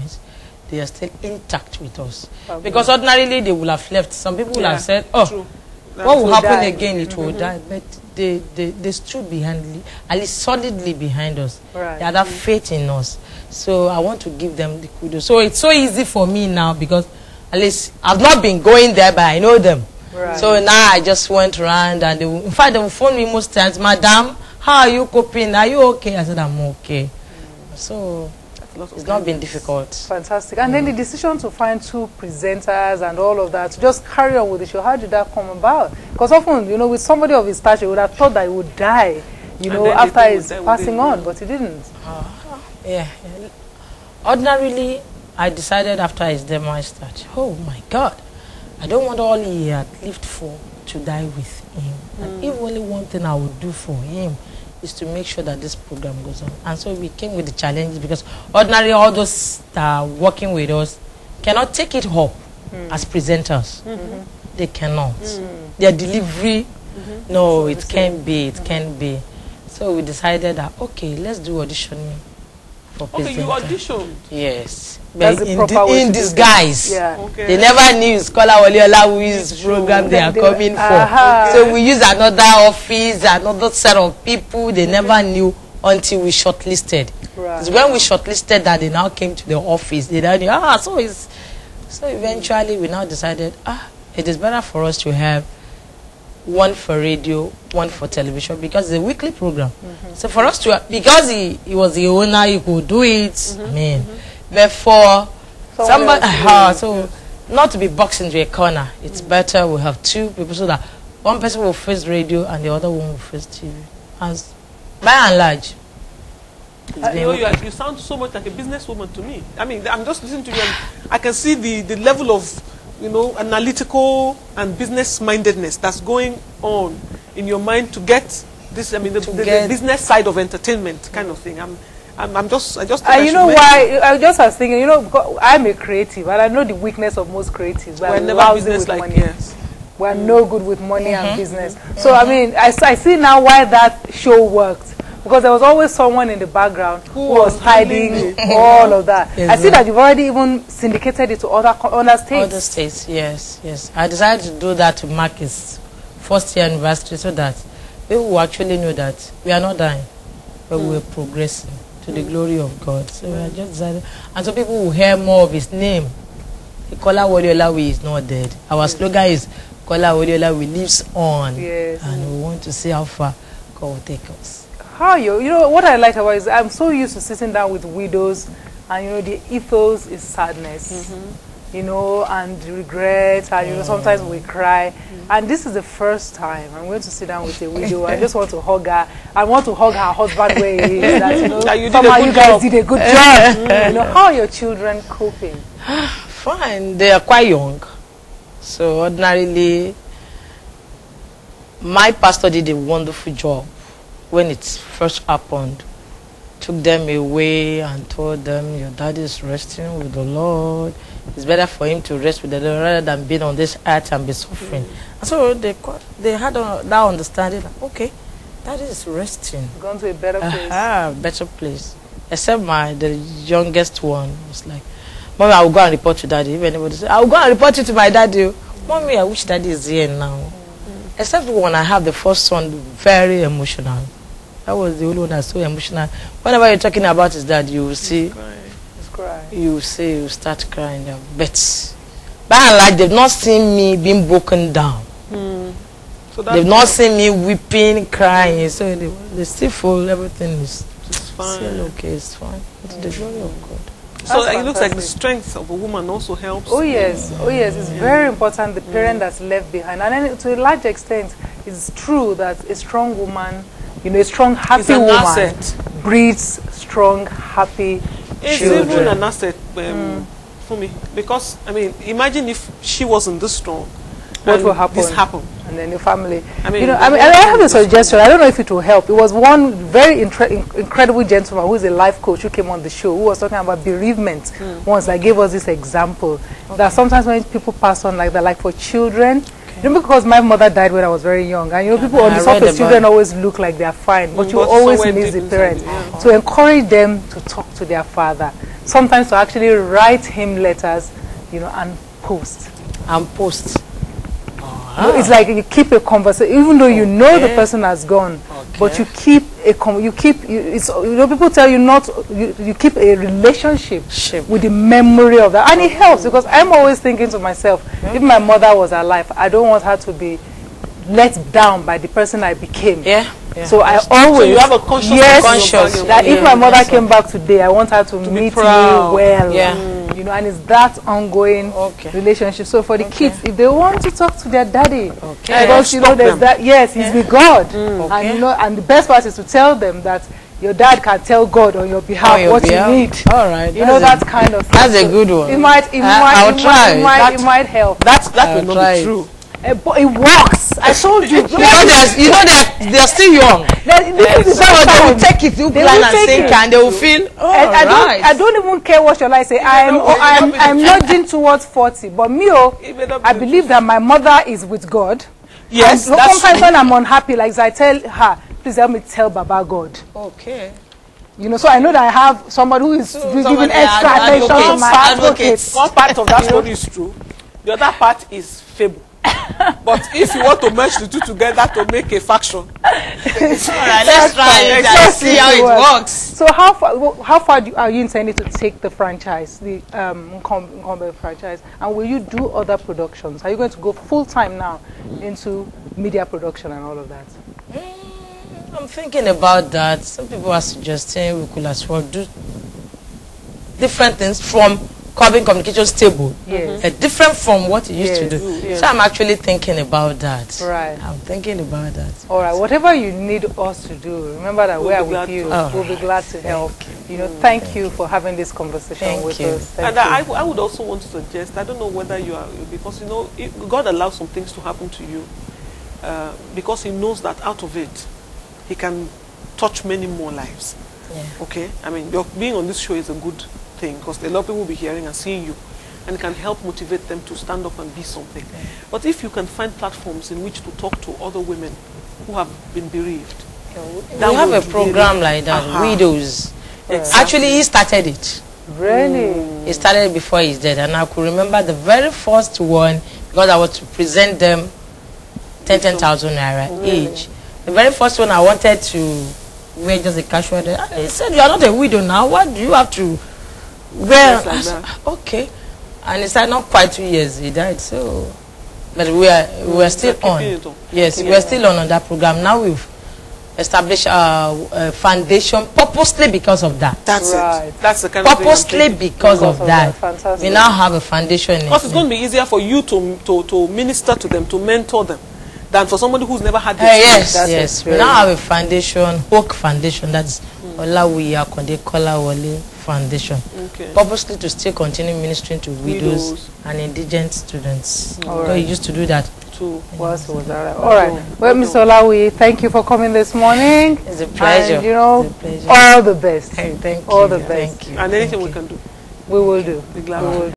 experience, they are still intact with us. Because ordinarily they would have left. Some people would have said, oh, what will happen again? It will die. But they stood behind, at least solidly behind us. They had that faith in us. So I want to give them the kudos. So it's so easy for me now because at least I've not been going there, but I know them. So now I just went around and in fact they will phone me most times, Madam, how are you coping? Are you okay? I said, I'm okay. So it's not been difficult. Fantastic. And then the decision to find 2 presenters and all of that, to just carry on with the show, how did that come about? Because often, you know, with somebody of his stature, you would have thought that he would die, you know, after his passing on, but he didn't. Yeah. Ordinarily, I decided after his demise that, oh my God, I don't want all he had lived for to die with him. And if only one thing I would do for him is to make sure that this program goes on. And so we came with the challenge because ordinarily all those that are working with us cannot take it up as presenters. They cannot. Their delivery, no, it can't be, it can't be. So we decided that, okay, let's do auditioning for presenter. Okay, you auditioned? Yes. That's the proper way in disguise. They never knew it's Bimbo Olawuyi's program they are coming for. So we use another office, another set of people. They never knew until we shortlisted. It's when we shortlisted that they now came to the office. They now knew, so eventually we now decided, it is better for us to have one for radio, one for television, because it's a weekly program. So for us to, because he was the owner, he could do it. I mean, therefore, somebody, so not to be boxed into a corner. It's better we have 2 people so that one person will face radio and the other one will face TV. As by and large, you sound so much like a businesswoman to me. I mean, I'm just listening to you and I can see the level of, you know, analytical and business-mindedness that's going on in your mind to get this, I mean, the business side of entertainment kind of thing. I just you know why, I just was thinking, you know, I'm a creative and I know the weakness of most creatives. We're never business like money. We're no good with money and business. So, I mean, I see now why that show worked. Because there was always someone in the background who was hiding all of that. I see that you've already even syndicated it to other states. Other states, yes, yes. I decided to do that to mark his 1st year anniversary so that people will actually know that we are not dying, but we are progressing to the glory of God. So I just decided, and so people will hear more of his name. Bimbo Olawuyi is not dead. Our slogan is Bimbo Olawuyi lives on, and we want to see how far God will take us. How you know what I like about it is I'm so used to sitting down with widows, and you know the ethos is sadness, you know, and regret, and you know sometimes we cry, and this is the first time I'm going to sit down with a widow. I just want to hug her. I want to hug her husband where he is. That, you know, somehow you guys did a good job. You know, how are your children coping? Fine, they are quite young, so ordinarily my pastor did a wonderful job. When it first happened, took them away and told them, your daddy is resting with the Lord. It's better for him to rest with the Lord rather than being on this earth and be suffering. And so they had that understanding, like, okay, daddy is resting. Gone to a better place. Better place. Except the youngest one was like, Mommy, I will go and report to daddy. If anybody says, I will go and report you to my daddy. Mommy, I wish daddy is here now. Except when I have the first one, very emotional. That was the only one that's so emotional. Whenever you're talking about his dad, you will see, you start crying. But by and large, they've not seen me being broken down. So they've not seen me weeping, crying. So they still feel everything is fine. Still okay, it's fine. It's the glory of God. So it looks like the strength of a woman also helps. Oh yes, it's very important, the parent that's left behind. And then to a large extent, it's true that a strong woman, you know, a strong, happy woman breeds strong, happy children. It's even an asset for me. Because, I mean, imagine if she wasn't this strong. What will happen? This happened. And then your family. I mean, you know, I have a suggestion. I don't know if it will help. It was one very incredible gentleman who is a life coach who came on the show who was talking about bereavement. Once I gave us this example that sometimes when people pass on like that, like for children, you know, because my mother died when I was very young, and you know, people on the surface, children always look like they are fine, but you always miss the parents. To encourage them to talk to their father, sometimes to actually write him letters, you know, and post. And post. You know, it's like you keep a conversation, even though you know the person has gone, but you keep a people tell you not, you keep a relationship with the memory of that, and it helps, because I'm always thinking to myself, if my mother was alive, I don't want her to be let down by the person I became. So I always, so you have a conscious, that if my mother came back today, I want her to meet me well. You know, and it's that ongoing relationship. So for the kids, if they want to talk to their daddy, because you know there's that, he's with God, and you know, and the best part is to tell them that your dad can tell God on your behalf what you need. All right, you know, that kind of thing. That's a good one. It might help. That will not be true. But it works. I told you. Because you know they're still young. They will take it, you plan and think, and they will feel. I don't even care what your life say. I'm nudging towards 40, but me, I believe that my mother is with God. Yes, and that's sometimes when I'm unhappy, like I tell her, please help me tell Baba God. You know, so I know that I have somebody who is giving extra attention to my advocates. One part of that story is true. The other part is fable. But if you want to merge the two together to make a faction, let's try it and see how it works. So how far are you intending to take the franchise, the Nkombe franchise, and will you do other productions? Are you going to go full time now into media production and all of that? I'm thinking about that. Some people are suggesting we could as well do different things from Carbon Communication Stable, different from what it used to do. So I'm actually thinking about that. I'm thinking about that. All right, whatever you need us to do, remember that we are with you. We'll be glad to help. You know, thank you for having this conversation with us. And I would also want to suggest, I don't know whether you are, because you know, God allows some things to happen to you because He knows that out of it, He can touch many more lives. Okay? I mean, being on this show is a good thing, because a lot of people will be hearing and seeing you, and it can help motivate them to stand up and be something. But if you can find platforms in which to talk to other women who have been bereaved, we have a program like that, Widows. Actually, he started it. Really? He started it before he's dead, and I could remember the very first one, because I was to present them 10,000 naira each. The very first one I wanted to wear just a casual day. He said, "You are not a widow now. What do you have to?" Well, okay, and it's like not quite 2 years he died, so but we are still on. Yes, we are still on that program. Now we've established a foundation purposely because of that. That's it. That's the kind of purposely because of that. Fantastic. We now have a foundation. Because it's going to be easier for you to minister to them, to mentor them, than for somebody who's never had this. Yes. We now have a foundation, Hook Foundation. That's Olawuyi Akonde Kolawole Foundation, purposely to still continue ministering to widows and indigent students. We used to do that too. All right. Well, Mr. Olawuyi, thank you for coming this morning. It's a pleasure. And, you know, all the best. Thank you. All the best. Thank you. And anything we can do, we will do. be glad.